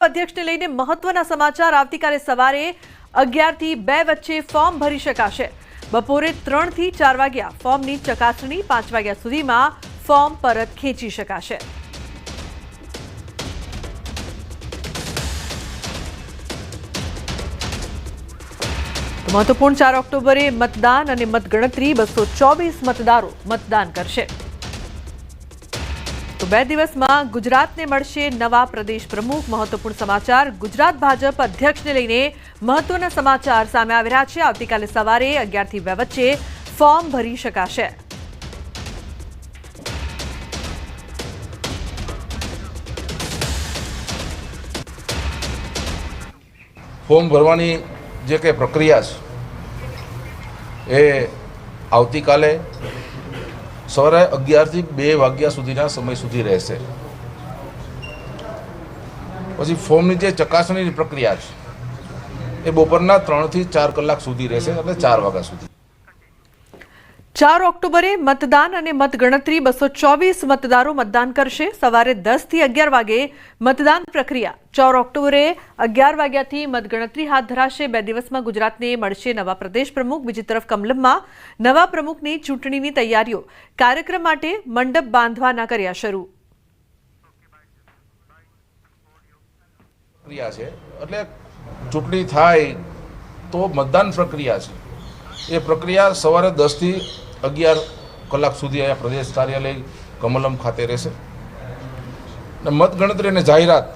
અધ્યક્ષને લઈને મહત્વના સમાચાર। આવતીકાલે સવારે 11 થી 2 વચ્ચે ફોર્મ ભરી શકાશે। બપોરે 3 થી 4 વાગ્યા ફોર્મની ચકાસણી, 5 વાગ્યા સુધીમાં ફોર્મ પરત ખેંચી શકાશે। મહત્વપૂર્ણ 4 ઓક્ટોબરે મતદાન અને મતગણતરી। 224 મતદારો મતદાન કરશે। તો 2 દિવસમાં ગુજરાતને મળશે નવા પ્રદેશ પ્રમુખ। મહત્વપૂર્ણ સમાચાર। ગુજરાત ભાજપ અધ્યક્ષને લઈને મહત્વના સમાચાર સામે આવી રહ્યા છે। આવતીકાલે સવારે 11 થી 2 વચ્ચે ફોર્મ ભરી શકાશે। ફોર્મ ભરવાની જે કંઈ પ્રક્રિયા છે એ આવતીકાલે સવારે 11 થી 2 વાગ્યા સુધીના સમય સુધી રહેશે। પછી ફોર્મની જે ચકાસણીની પ્રક્રિયા છે એ બપોરના 3 થી 4 કલાક સુધી રહેશે, એટલે 4 વાગ્યા સુધી। 4 ઓક્ટોબરે મતદાન અને મતગણતરી। 224 મતદારો મતદાન કરશે। સવારે 10 થી 11 વાગે મતદાન પ્રક્રિયા। 4 ઓક્ટોબરે 11 વાગ્યાથી મતગણતરી હાથ ધરાશે। 2 દિવસમાં ગુજરાતને મળશે નવા પ્રદેશ પ્રમુખ। બીજી તરફ કમલમમાં નવા પ્રમુખની ચૂંટણીની તૈયારીઓ। કાર્યક્રમ માટે મંડપ બાંધવાના કર્યા શરૂ। પ્રક્રિયા છે એટલે ચૂંટણી થાય તો મતદાન પ્રક્રિયા છે એ પ્રક્રિયા સવારે 10 થી 11 કલાક સુધી અહીંયા પ્રદેશ કાર્યાલય કમલમ ખાતે રહેશે। અને મતગણતરી અને જાહેરાત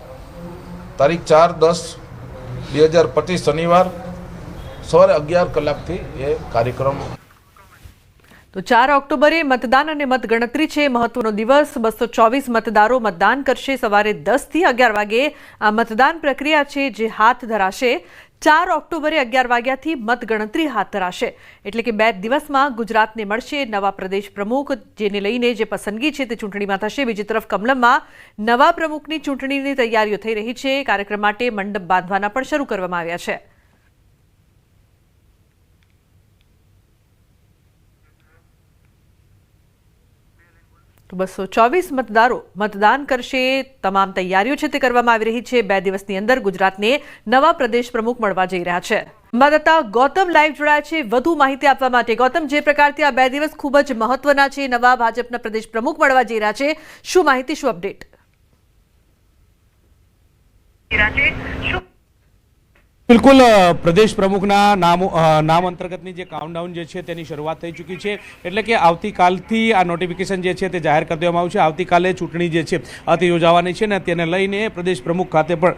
તારીખ 4/10/2025 શનિવાર સવારે 11 કલાકથી એ કાર્યક્રમ। તો 4 ઓક્ટોબરે મતદાન અને મતગણતરી છે। મહત્વનો દિવસ। 224 મતદારો મતદાન કરશે। સવારે 10 થી 11 વાગે આ મતદાન પ્રક્રિયા છે જે હાથ ધરાશે। 4 ઓક્ટોબરે 11 વાગ્યાથી મતગણતરી હાથ ધરાશે। એટલે કે 2 દિવસમાં ગુજરાતને મળશે નવા પ્રદેશ પ્રમુખ, જેને લઈને જે પસંદગી છે તે ચૂંટણીમાં થશે। બીજી તરફ કમલમમાં નવા પ્રમુખની ચૂંટણીની તૈયારીઓ થઈ રહી છે। કાર્યક્રમ માટે મંડપ બાંધવાના પણ શરૂ કરવામાં આવ્યા છે। તો 224 મતદારો મતદાન કરશે। તમામ તૈયારીઓ છે તે કરવામાં આવી રહી છે। 2 દિવસની અંદર ગુજરાતને નવા પ્રદેશ પ્રમુખ મળવા જઈ રહ્યા છે। સંવાદદાતા ગૌતમ લાઈવ જોડાયા છે વધુ માહિતી આપવા માટે। ગૌતમ, જે પ્રકારથી આ 2 દિવસ ખૂબ જ મહત્વના છે, નવા ભાજપના પ્રદેશ પ્રમુખ મળવા જઈ રહ્યા છે, શું માહિતી, શું અપડેટ? બિલકુલ, પ્રદેશ પ્રમુખના નામ અંતર્ગતની જે કાઉન્ટડાઉન જે છે તેની શરૂઆત થઈ ચૂકી છે। એટલે કે આવતીકાલથી આ નોટિફિકેશન જે છે તે જાહેર કરી દેવામાં આવશે। આવતીકાલે ચૂંટણી જે છે તે યોજાવાની છે ને તેને લઈને પ્રદેશ પ્રમુખ ખાતે પણ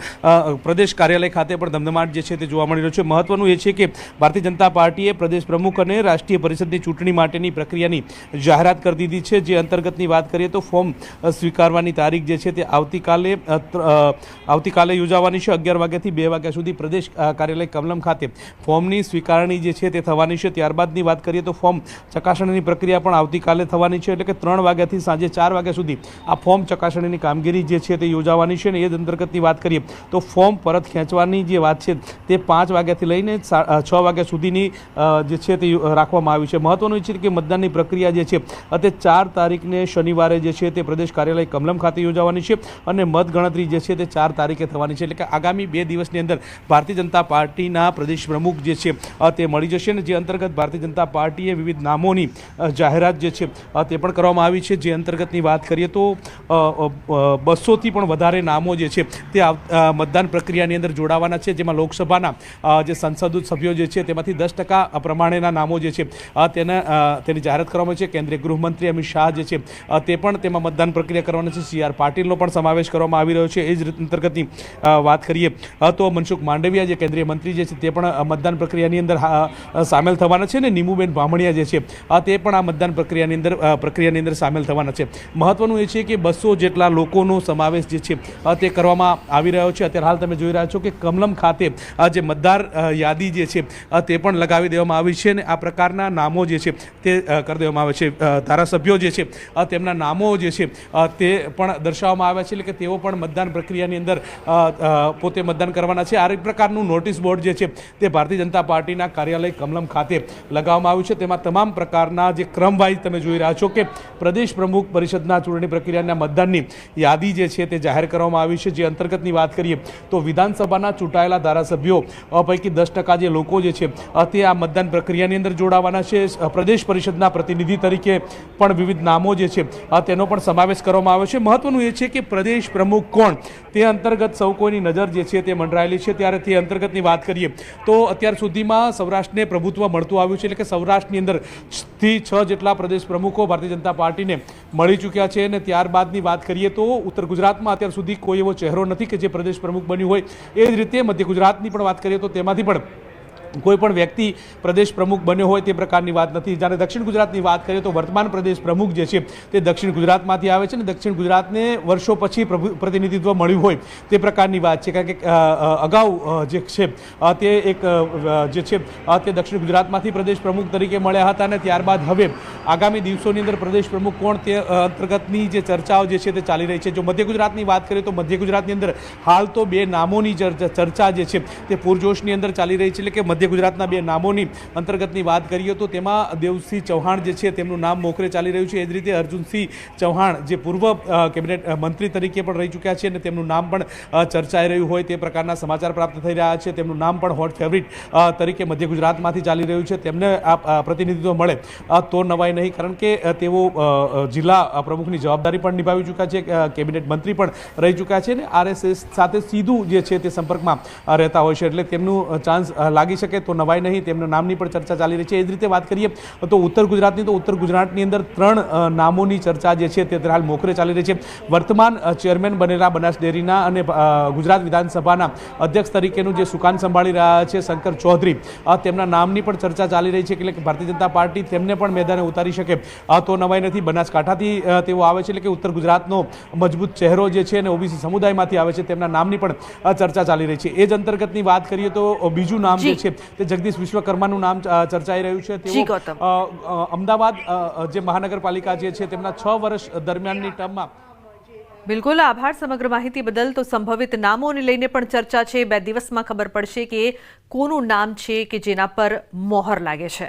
પ્રદેશ કાર્યાલય ખાતે પણ ધમધમાટ જે છે તે જોવા મળી રહ્યો છે। મહત્વનું એ છે કે ભારતીય જનતા પાર્ટીએ પ્રદેશ પ્રમુખ અને રાષ્ટ્રીય પરિષદની ચૂંટણી માટેની પ્રક્રિયાની જાહેરાત કરી દીધી છે। જે અંતર્ગતની વાત કરીએ તો ફોર્મ સ્વીકારવાની તારીખ જે છે તે આવતીકાલે યોજાવાની છે। 11 વાગ્યાથી 2 વાગ્યા સુધી પ્રદેશ કાર્યાલય કમલમ ખાતે ફોર્મની સ્વીકારણી જે છે તે થવાની છે। ત્યારબાદની વાત કરીએ તો ફોર્મ ચકાસણીની પ્રક્રિયા પણ આવતીકાલે થવાની છે। એટલે કે 3 વાગ્યાથી સાંજે 4 વાગ્યા સુધી આ ફોર્મ ચકાસણીની કામગીરી જે છે તે યોજાવાની છે। અને એ જ અંતર્ગતની વાત કરીએ તો ફોર્મ પરત ખેંચવાની જે વાત છે તે 5 વાગ્યાથી લઈને 6 વાગ્યા સુધીની જે છે તે રાખવામાં આવી છે। મહત્વનું છે કે મતદાનની પ્રક્રિયા જે છે તે 4 તારીખને શનિવારે જે છે તે પ્રદેશ કાર્યાલય કમલમ ખાતે યોજાવાની છે અને મતગણતરી જે છે તે 4 તારીખે થવાની છે। એટલે કે આગામી 2 દિવસની અંદર ભારતીય જનતા પાર્ટીના પ્રદેશ પ્રમુખ જે છે તે મળી જશે। અને જે અંતર્ગત ભારતીય જનતા પાર્ટીએ વિવિધ નામોની જાહેરાત જે છે તે પણ કરવામાં આવી છે। જે અંતર્ગતની વાત કરીએ તો 200થી પણ વધારે નામો જે છે તે મતદાન પ્રક્રિયાની અંદર જોડાવાના છે। જેમાં લોકસભાના જે સંસદ સભ્યો જે છે તેમાંથી 10% પ્રમાણેના નામો જે છે તેની જાહેરાત કરવામાં છે। કેન્દ્રીય ગૃહમંત્રી અમિત શાહ જે છે તે પણ તેમાં મતદાન પ્રક્રિયા કરવાના છે। CR પાટીલનો પણ સમાવેશ કરવામાં આવી રહ્યો છે। એ જ અંતર્ગતની વાત કરીએ તો મનસુખ માંડવિયા જે કેન્દ્રીય મંત્રી જે છે તે પણ મતદાન પ્રક્રિયાની અંદર સામેલ થવાના છે। ને નીમુબેન બામણિયા જે છે તે પણ આ મતદાન પ્રક્રિયાની અંદર સામેલ થવાના છે। મહત્વનું એ છે કે 200 જેટલા લોકોનો સમાવેશ જે છે તે કરવામાં આવી રહ્યો છે। અત્યારે હાલ તમે જોઈ રહ્યા છો કે કમલમ ખાતે જે મતદાર યાદી જે છે તે પણ લગાવી દેવામાં આવી છે। અને આ પ્રકારના નામો જે છે તે કરી દેવામાં આવે છે। ધારાસભ્યો જે છે તેમના નામો જે છે તે પણ દર્શાવવામાં આવ્યા છે। એટલે કે તેઓ પણ મતદાન પ્રક્રિયાની અંદર પોતે મતદાન કરવાના છે। આ પ્રકારનું નાનું નોટિસ બોર્ડ જે છે તે ભારતીય જનતા પાર્ટીના કાર્યાલય કમલમ ખાતે લગાવવામાં આવ્યું છે. તેમાં તમામ પ્રકારના જે ક્રમ વાઇઝ તમે જોઈ રહ્યા છો કે પ્રદેશ પ્રમુખ પરિષદના ચૂંટણી પ્રક્રિયાના મતદાનની યાદી જે છે તે જાહેર કરવામાં આવી છે. જે અંતર્ગતની વાત કરીએ તો વિધાનસભાના ચૂંટાયેલા ધારાસભ્યો પૈકી 10% જે લોકો જે છે તે આ મતદાન પ્રક્રિયાની અંદર જોડાવાના છે. પ્રદેશ પરિષદના પ્રતિનિધિ તરીકે પણ વિવિધ નામો જે છે તેનો પણ સમાવેશ કરવામાં આવ્યો છે. મહત્વનું એ છે કે પ્રદેશ પ્રમુખ કોણ તે અંતર્ગત સૌ કોઈની નજર જે છે તે મંડરાયેલી છે. ત્યારે તે અંતર્ગતની વાત કરીએ તો અત્યાર સુધીમાં સૌરાષ્ટ્રને પ્રભુત્વ મળતું આવ્યું છે. એટલે કે સૌરાષ્ટ્રની અંદર થી 6 જેટલા પ્રદેશ પ્રમુખો ભારતીય જનતા પાર્ટીને મળી ચૂક્યા છે. અને ત્યારબાદની વાત કરીએ તો ઉત્તર ગુજરાતમાં અત્યાર સુધી કોઈ એવો ચહેરો નથી કે જે પ્રદેશ પ્રમુખ બન્યું હોય. એ જ રીતે મધ્ય ગુજરાતની પણ વાત કરીએ તો તેમાંથી પણ કોઈ પણ વ્યક્તિ પ્રદેશ પ્રમુખ બન્યો હોય તે પ્રકારની વાત નથી. જ્યારે દક્ષિણ ગુજરાતની વાત કરીએ તો વર્તમાન પ્રદેશ પ્રમુખ જે છે તે દક્ષિણ ગુજરાતમાંથી આવે છે. અને દક્ષિણ ગુજરાતને વર્ષો પછી પ્રતિનિધિત્વ મળ્યું હોય તે પ્રકારની વાત છે. કારણ કે અગાઉ જે છે તે એક જે છે તે દક્ષિણ ગુજરાતમાંથી પ્રદેશ પ્રમુખ તરીકે મળ્યા હતા. અને ત્યારબાદ હવે આગામી દિવસોની અંદર પ્રદેશ પ્રમુખ કોણ તે અંતર્ગતની જે ચર્ચાઓ જે છે તે ચાલી રહી છે. જો મધ્ય ગુજરાતની વાત કરીએ તો મધ્ય ગુજરાતની અંદર હાલ તો 2 નામોની ચર્ચા જે છે તે પૂરજોશની અંદર ચાલી રહી છે. એટલે કે મધ્ય ગુજરાતના 2 નામોની અંતર્ગતની વાત કરીએ તો તેમાં દેવસિંહ ચૌહાણ જે છે તેમનું નામ મોખરે ચાલી રહ્યું છે. એ જ રીતે અર્જુનસિંહ ચૌહાણ જે પૂર્વ કેબિનેટ મંત્રી તરીકે પણ રહી ચૂક્યા છે અને તેમનું નામ પણ ચર્ચાઈ રહ્યું હોય તે પ્રકારના સમાચાર પ્રાપ્ત થઈ રહ્યા છે. તેમનું નામ પણ હોટ ફેવરિટ તરીકે મધ્ય ગુજરાતમાંથી ચાલી રહ્યું છે. તેમને આ પ્રતિનિધિત્વ મળે તો નવાઈ નહીં, કારણ કે તેઓ જિલ્લા પ્રમુખની જવાબદારી પણ નિભાવી ચૂક્યા છે, કેબિનેટ મંત્રી પણ રહી ચૂક્યા છે અને RSS સાથે સીધું જે છે તે સંપર્કમાં રહેતા હોય છે. એટલે તેમનું ચાન્સ લાગી શકે તો નવાઈ નહીં. તેમના નામની પણ ચર્ચા ચાલી રહી છે. એ જ રીતે વાત કરીએ તો ઉત્તર ગુજરાતની અંદર 3 નામોની ચર્ચા જે છે તે હાલ મોખરે ચાલી રહી છે. વર્તમાન ચેરમેન બનેલા બનાસ ડેરીના અને ગુજરાત વિધાનસભાના અધ્યક્ષ તરીકેનું જે સુકાન સંભાળી રહ્યા છે શંકર ચૌધરી, તેમના નામની પણ ચર્ચા ચાલી રહી છે. એટલે કે ભારતીય જનતા પાર્ટી તેમને પણ મેદાને ઉતારી શકે તો નવાઈ નથી. બનાસકાંઠાથી તેઓ આવે છે, એટલે કે ઉત્તર ગુજરાતનો મજબૂત ચહેરો જે છે અને OBC સમુદાયમાંથી આવે છે, તેમના નામની પણ ચર્ચા ચાલી રહી છે. એ જ અંતર્ગતની વાત કરીએ તો બીજું નામ જે છે તે જગદીશ વિશ્વકર્માનું નામ ચર્ચાઈ રહ્યું છે. તેઓ અમદાવાદ જે મહાનગરપાલિકા જે છે તેમના 6 વર્ષ દરમિયાનની ટર્મમાં. બિલકુલ આભાર સમગ્ર માહિતી બદલ. તો સંભવિત નામોને લઈને પણ ચર્ચા છે. 2 દિવસમાં ખબર પડશે કે કોનું નામ છે કે જેના પર મોહર લાગે છે.